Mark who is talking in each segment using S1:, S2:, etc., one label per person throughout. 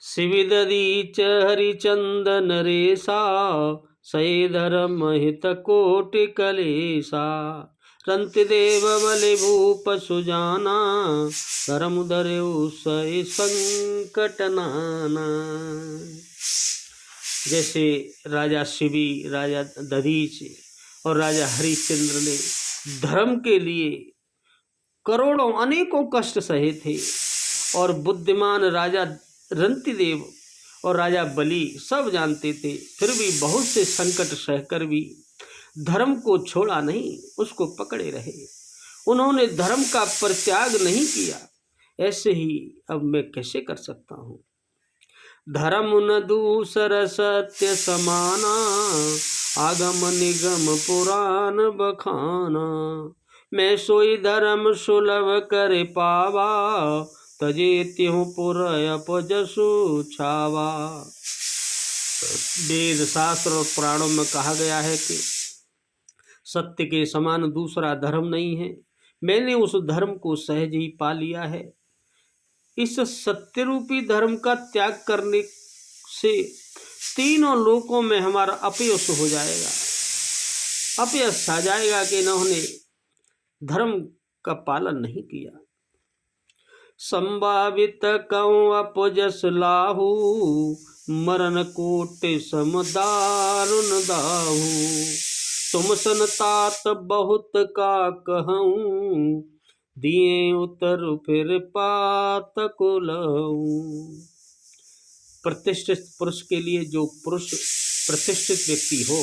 S1: शिविदधि च हरिचंदन रेसा, सहे धर्म हित कोटि कलेसा। रंतिदेव बलि भूप सुजाना, धर्म धर्यु सहि संकट नाना। जैसे राजा शिवी, राजा दधीच और राजा हरिश्चंद्र ने धर्म के लिए करोड़ों अनेकों कष्ट सहे थे, और बुद्धिमान राजा रंतिदेव और राजा बलि सब जानते थे, फिर भी बहुत से संकट सहकर भी धर्म को छोड़ा नहीं, उसको पकड़े रहे। उन्होंने धर्म का परित्याग नहीं किया। ऐसे ही अब मैं कैसे कर सकता हूँ। धर्म न दूसर सत्य समाना, आगम निगम पुराण बखाना। मैं सोई धर्म सुलभ कर पावा, तजे त्यों पुर अपजसु छावा। वेद शास्त्र और पुराणों में कहा गया है कि सत्य के समान दूसरा धर्म नहीं है। मैंने उस धर्म को सहज ही पा लिया है। इस सत्य रूपी धर्म का त्याग करने से तीनों लोकों में हमारा अपयश हो जाएगा। अपयश आ जाएगा कि इन्होंने धर्म का पालन नहीं किया। संभावित कऊं अपजस लाहू, मरण कोटि सम दारुण दाहू। तुम सन तात बहुत का कहूँ, दिए उतर फिर पात को लहूँ। प्रतिष्ठित पुरुष के लिए, जो पुरुष प्रतिष्ठित व्यक्ति हो,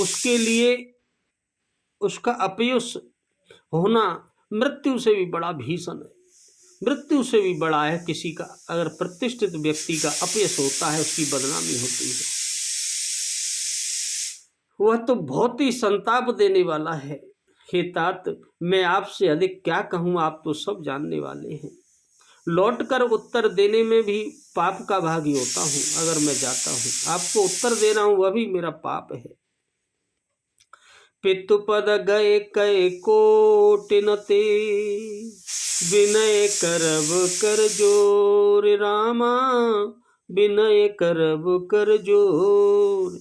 S1: उसके लिए उसका अपयश होना मृत्यु से भी बड़ा भीषण है। मृत्यु से भी बड़ा है किसी का अगर प्रतिष्ठित व्यक्ति का अपयश होता है, उसकी बदनामी होती है, वह तो बहुत ही संताप देने वाला है। हे तात, मैं आपसे अधिक क्या कहूँ, आप तो सब जानने वाले हैं। लौटकर उत्तर देने में भी पाप का भागी होता हूँ। अगर मैं जाता हूँ, आपको उत्तर दे रहा हूँ, वह भी मेरा पाप है। पितुपद गए कै कोटि न ते, विनय करब कर जोर रामा, विनय करब कर जोर।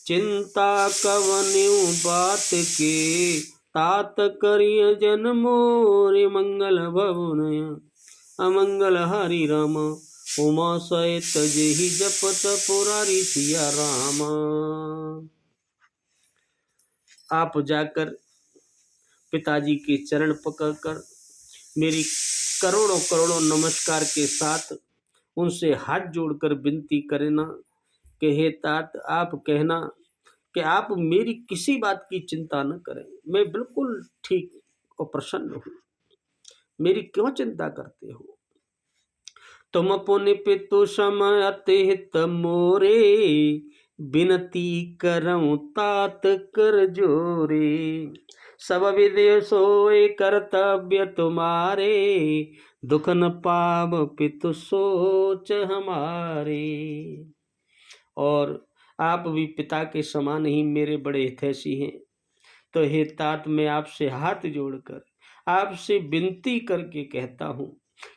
S1: चिंता कवन्यु बात के, तात करिय जन मोर। मंगल भवन अमंगल हरि राम, उमा सहित जेहि जपत पुरारी सिया रामा। आप जाकर पिताजी के चरण पकड़कर मेरी करोड़ों करोड़ों नमस्कार के साथ उनसे हाथ जोड़कर विनती करना कि हे तात, आप कहना कि आप मेरी किसी बात की चिंता न करें, मैं बिल्कुल ठीक और प्रसन्न हूँ, मेरी क्यों चिंता करते हो। तुम पुनि पितु समय अतिहित मोरे, बिनती करऊं तात कर जोरे। सब विधि सोए कर्तव्य तुम्हारे, दुख न पाव पितु सोच हमारे। और आप भी पिता के समान ही मेरे बड़े हितैषी हैं, तो हे तात, मैं आपसे हाथ जोड़कर आपसे विनती करके कहता हूँ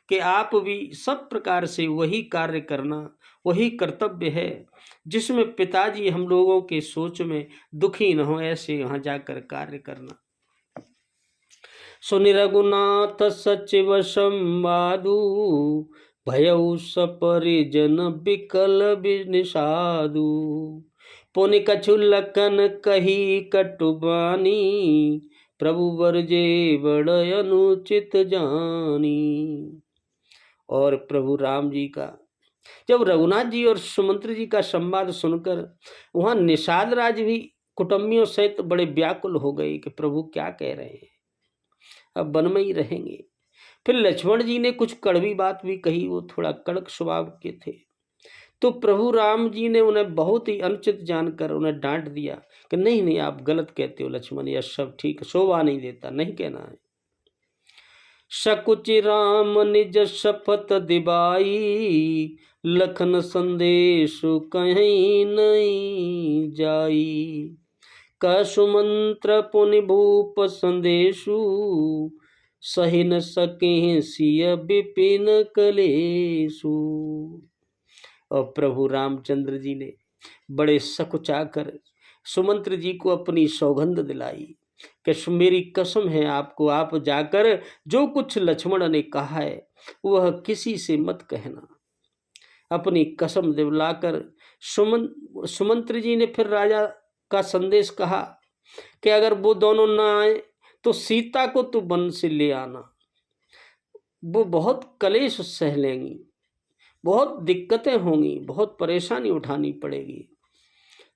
S1: कि आप भी सब प्रकार से वही कार्य करना, वही कर्तव्य है जिसमें पिताजी हम लोगों के सोच में दुखी न हो, ऐसे वहाँ जाकर कार्य करना। सुनि रघुनाथ सचिव संवादु, भयउ सपरिजन बिकल बिनिषादु। पुनि कछु लखन कही कटुबानी, प्रभु बरजे बड़ अनुचित जानी। और प्रभु राम जी का जब रघुनाथ जी और सुमंत्र जी का संवाद सुनकर वहाँ निषाद राज भी कुटुंबियों सहित बड़े व्याकुल हो गए कि प्रभु क्या कह रहे हैं, अब वन में ही रहेंगे। फिर लक्ष्मण जी ने कुछ कड़वी बात भी कही, वो थोड़ा कड़क स्वभाव के थे, तो प्रभु राम जी ने उन्हें बहुत ही अनुचित जानकर उन्हें डांट दिया कि नहीं नहीं, आप गलत कहते हो लक्ष्मण, यह सब ठीक शोभा नहीं देता, नहीं कहना है। सकुच राम निज शपथ दिबाई, लखन संदेश कहीं नहीं जाई। कसुमंत्र पुनि भूप संदेशु, सही न सके सिय विपिन कलेशु। और प्रभु रामचंद्र जी ने बड़े सकुचाकर सुमंत्र जी को अपनी सौगंध दिलाई कि मेरी कसम है आपको, आप जाकर जो कुछ लक्ष्मण ने कहा है वह किसी से मत कहना। अपनी कसम दिलाकर सुमंत्र जी ने फिर राजा का संदेश कहा कि अगर वो दोनों ना आए तो सीता को तू वन से ले आना, वो बहुत कलेश सह लेंगी, बहुत दिक्कतें होंगी, बहुत परेशानी उठानी पड़ेगी,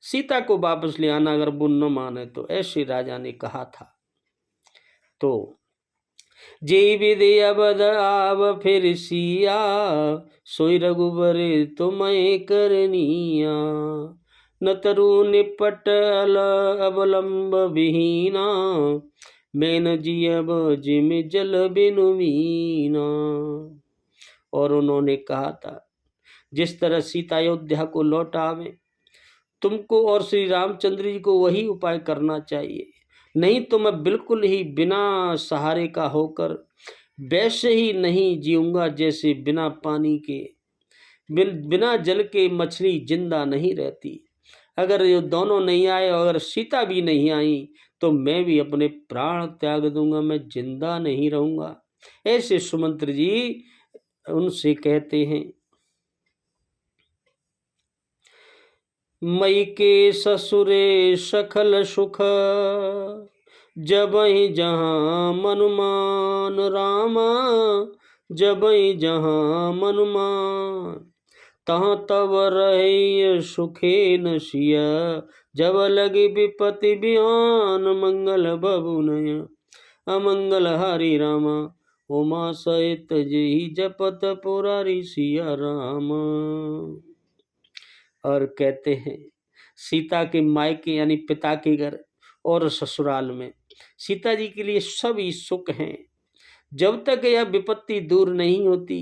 S1: सीता को वापस ले आना अगर वो न माने तो, ऐसे राजा ने कहा था। तो जे विदे अवध आव फिर सिया, सोई रघुबर तुम्हें करनिया, न तरु निपट अवलंब विहीना, मैन जियब जिम जल बिनु मीना। और उन्होंने कहा था जिस तरह सीता अयोध्या को लौट आवे, तुमको और श्री रामचंद्र जी को वही उपाय करना चाहिए, नहीं तो मैं बिल्कुल ही बिना सहारे का होकर वैसे ही नहीं जीऊंगा जैसे बिना पानी के, बिना जल के मछली जिंदा नहीं रहती। अगर ये दोनों नहीं आए और अगर सीता भी नहीं आई तो मैं भी अपने प्राण त्याग दूंगा, मैं जिंदा नहीं रहूंगा। ऐसे सुमंत्र जी उनसे कहते हैं। मई के ससुरे सखल सुख, जबहि जहाँ मनुमान रामा, जबहि जहाँ मनुमान, तहाँ तब रहे सुखे न सिया, जब लगी विपत्ति बिहान, मंगल बबु नय अमंगल हरि रामा, उमा सहित जी जपत पुरारी सिया राम। और कहते हैं सीता के मायके यानी पिता के घर और ससुराल में सीता जी के लिए सभी सुख हैं। जब तक यह विपत्ति दूर नहीं होती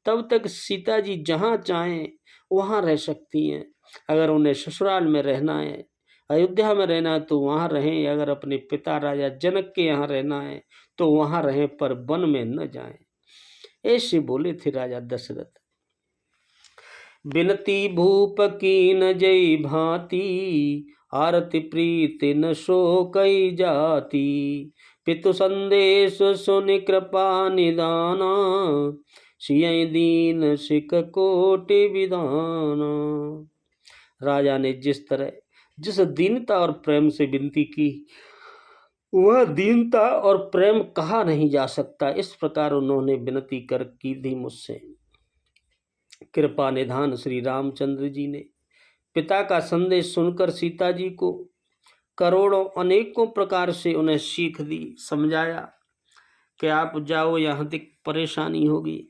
S1: तब तक सीता जी जहाँ चाहें वहाँ रह सकती हैं। अगर उन्हें ससुराल में रहना है, अयोध्या में रहना है तो वहाँ रहें, अगर अपने पिता राजा जनक के यहाँ रहना है तो वहाँ रहें, पर वन में न जाएं। ऐसे बोले थे राजा दशरथ। बिनती भूप की न जय भांति, आरती प्रीति न सो कई जाति, पितु संदेश सुनि कृपा निदाना, सिय दीन सिक कोटि विधाना। राजा ने जिस दीनता और प्रेम से विनती की वह दीनता और प्रेम कहा नहीं जा सकता। इस प्रकार उन्होंने विनती कर की थी मुझसे। कृपा निधान श्री रामचंद्र जी ने पिता का संदेश सुनकर सीता जी को करोड़ों अनेकों प्रकार से उन्हें सीख दी, समझाया कि आप जाओ, यहाँ तक परेशानी होगी,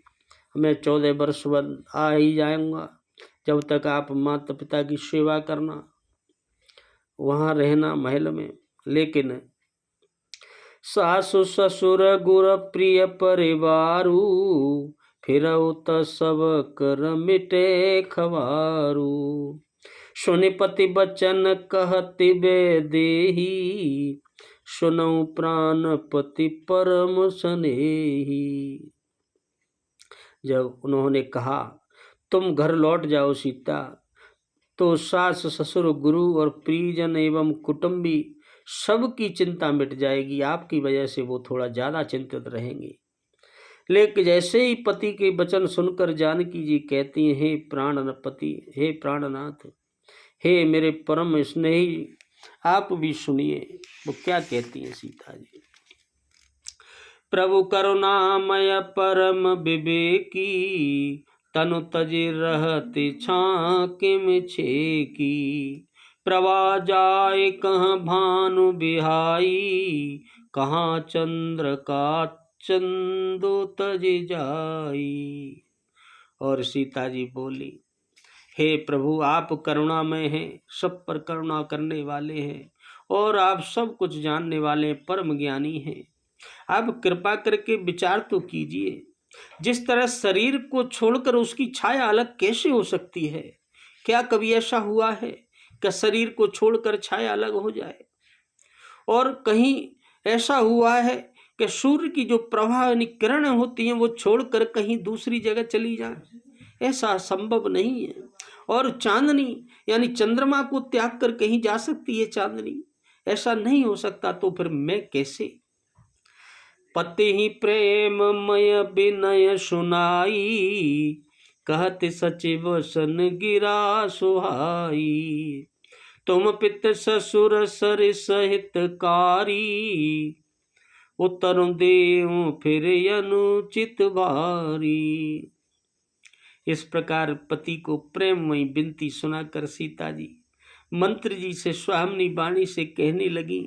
S1: मैं 14 वर्ष बाद आ ही जाऊंगा, जब तक आप माता पिता की सेवा करना, वहाँ रहना महल में। लेकिन सासु ससुर गुर प्रिय परिवारू, फिरऊ त सब कर मिटे खवारू, सुनिपति बचन कहति बे देही, सुनऊ प्राणपति परम स्नेही। जब उन्होंने कहा तुम घर लौट जाओ सीता, तो सास ससुर गुरु और प्रियजन एवं कुटुंबी सबकी चिंता मिट जाएगी, आपकी वजह से वो थोड़ा ज़्यादा चिंतित रहेंगे। लेकिन जैसे ही पति के वचन सुनकर जानकी जी कहती हैं, हे प्राणपति, हे प्राणनाथ, हे मेरे परम स्नेही, आप भी सुनिए वो क्या कहती हैं सीता जी। प्रभु करुणामय परम विवेकी, तनु तजि रहति छाकिम छेकी, प्रभा जाय कहाँ भानु बिहाई, कहाँ चंद्र का चंदो तजि जाई। और सीता जी बोली, हे प्रभु आप करुणामय हैं, सब पर करुणा करने वाले हैं और आप सब कुछ जानने वाले परम ज्ञानी हैं। आप कृपा करके विचार तो कीजिए, जिस तरह शरीर को छोड़कर उसकी छाया अलग कैसे हो सकती है? क्या कभी ऐसा हुआ है कि शरीर को छोड़कर छाया अलग हो जाए? और कहीं ऐसा हुआ है कि सूर्य की जो प्रभा यानी किरणें होती हैं वो छोड़कर कहीं दूसरी जगह चली जाए? ऐसा संभव नहीं है। और चांदनी यानी चंद्रमा को त्याग कर कहीं जा सकती है चांदनी? ऐसा नहीं हो सकता, तो फिर मैं कैसे? पति ही प्रेममय विनय सुनाई, कहत सचिव सन गिरा सुहाई। तुम पित ससुर सर सहितकारी, उत्तर देऊं फिर अनुचित भारी। इस प्रकार पति को प्रेममयी विनती सुनाकर सीता जी मंत्री जी से स्वामिनी वाणी से कहने लगी,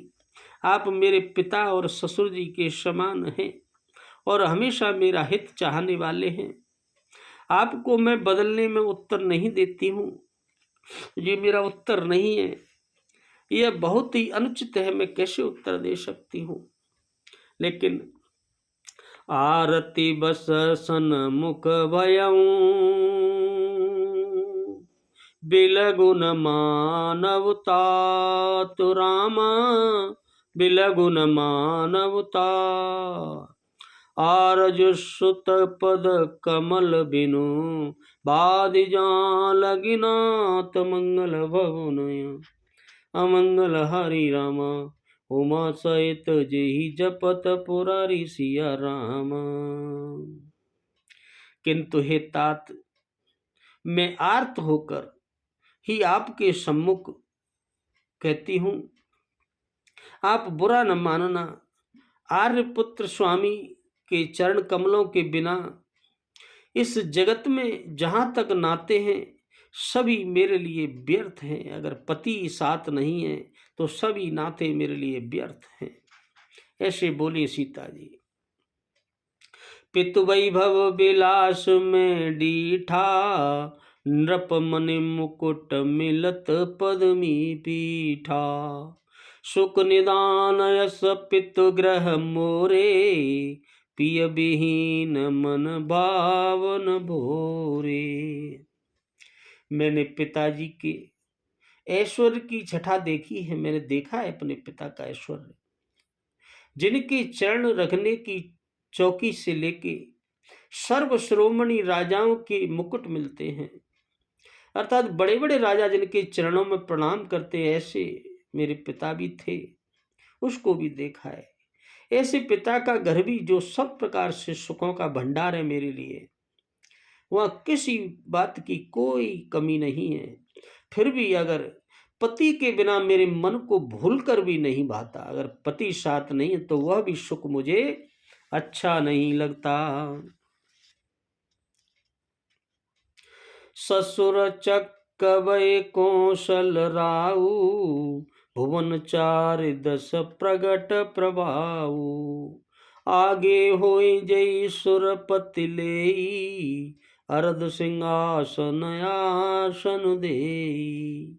S1: आप मेरे पिता और ससुर जी के समान हैं और हमेशा मेरा हित चाहने वाले हैं। आपको मैं बदलने में उत्तर नहीं देती हूँ, ये मेरा उत्तर नहीं है, यह बहुत ही अनुचित है, मैं कैसे उत्तर दे सकती हूँ। लेकिन आरती बस सन्मुख भयऊं, बिलगुन मानवता तु राम, बिलगुन मानवता। आरजु सुत पद कमल बिनु, बादि जान लगिनाथ मंगल भवनय। अमंगल हरि राम, उमा सहित जेहि जपत पुरारी सिया राम। किंतु हे तात, मैं आर्त होकर ही आपके सम्मुख कहती हूँ, आप बुरा न मानना। आर्यपुत्र स्वामी के चरण कमलों के बिना इस जगत में जहाँ तक नाते हैं सभी मेरे लिए व्यर्थ हैं। अगर पति साथ नहीं है तो सभी नाते मेरे लिए व्यर्थ हैं। ऐसे बोली सीता जी। पितु वैभव विलास में डीठा, नृप मनि मुकुट मिलत पद्मी पीठा। सुख निदान यस पितु ग्रह मोरे, पिय विहीन मन भावन भोरे। मैंने पिताजी के ऐश्वर्य की छठा देखी है, मैंने देखा है अपने पिता का ऐश्वर्य, जिनके चरण रखने की चौकी से लेके सर्व श्रोमणी राजाओं के मुकुट मिलते हैं, अर्थात बड़े बड़े राजा जिनके चरणों में प्रणाम करते हैं, ऐसे मेरे पिता भी थे, उसको भी देखा है। ऐसे पिता का घर भी जो सब प्रकार से सुखों का भंडार है मेरे लिए, वह किसी बात की कोई कमी नहीं है। फिर भी अगर पति के बिना मेरे मन को भूल कर भी नहीं भाता, अगर पति साथ नहीं है तो वह भी सुख मुझे अच्छा नहीं लगता। ससुर चक्कवै कौशल राऊ, भुवन चार दस प्रगट प्रभाऊ। आगे होई जय सुरपति लेई, अरद सिंहासन आसन देई।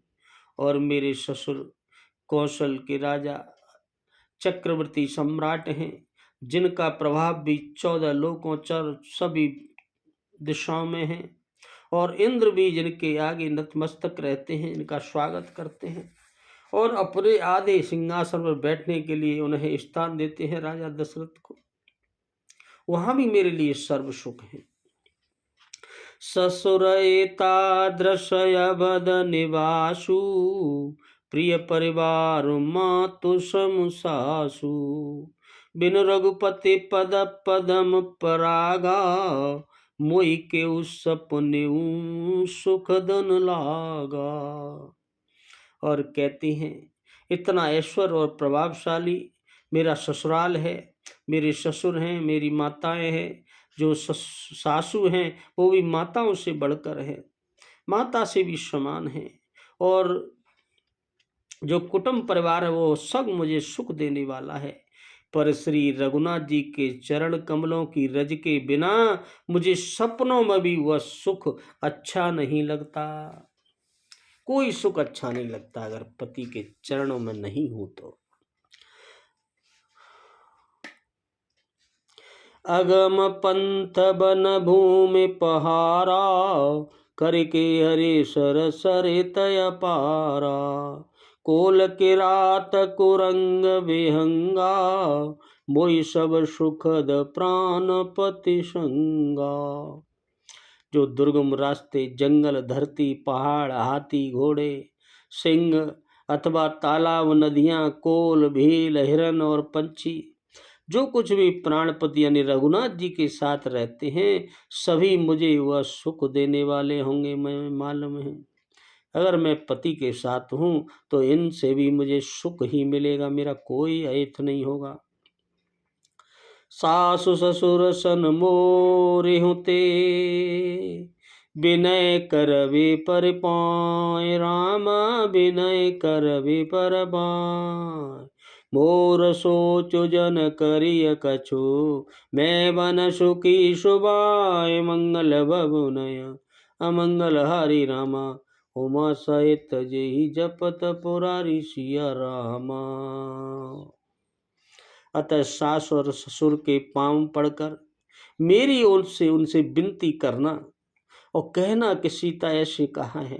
S1: और मेरे ससुर कौशल के राजा चक्रवर्ती सम्राट हैं, जिनका प्रभाव भी 14 लोकों सभी दिशाओं में है, और इंद्र भी जिनके आगे नतमस्तक रहते हैं, इनका स्वागत करते हैं और अपने आधे सिंहासन पर बैठने के लिए उन्हें स्थान देते हैं राजा दशरथ को। वहां भी मेरे लिए सर्व सुख है। ससुर एतादृशय बद निवासु, प्रिय परिवार मातु समसासु। बिनु रघुपति पद पदम परागा, मोई के उस सपने सुख धन लागा। और कहते हैं इतना ऐश्वर्य और प्रभावशाली मेरा ससुराल है, मेरे ससुर हैं, मेरी माताएं हैं, जो सासू हैं वो भी माताओं से बढ़कर है, माता से भी समान है, और जो कुटुंब परिवार है वो सब मुझे सुख देने वाला है। पर श्री रघुनाथ जी के चरण कमलों की रज के बिना मुझे सपनों में भी वह सुख अच्छा नहीं लगता। कोई सुख अच्छा नहीं लगता अगर पति के चरणों में नहीं हो तो। अगम पंथ बन भूमि पहारा, करके हरे सर सरे तय पारा। कोल के रात कुरंग विहंगा, मोई सब सुखद प्राणपति संगा। जो दुर्गम रास्ते, जंगल, धरती, पहाड़, हाथी, घोड़े, सिंह अथवा तालाब, नदियां, कोल, भील, हिरन और पंछी, जो कुछ भी प्राणपति यानी रघुनाथ जी के साथ रहते हैं, सभी मुझे वह सुख देने वाले होंगे, मैं मालूम है। अगर मैं पति के साथ हूँ तो इनसे भी मुझे सुख ही मिलेगा, मेरा कोई अहित नहीं होगा। सासु ससुर सन मोरे होते, विनय करवे पर पाए, रामा विनय करवे पर पाए। मोर सोचो जन करिय कछु, मैं बन सुखी सुबाय, मंगल बबुनय अमंगल हरि रामा, उमा सहित जेहि जपत पुरारी सिया रामा। अतः सास और ससुर के पांव पड़कर मेरी ओर से उनसे विनती करना और कहना कि सीता ऐसे कहा है,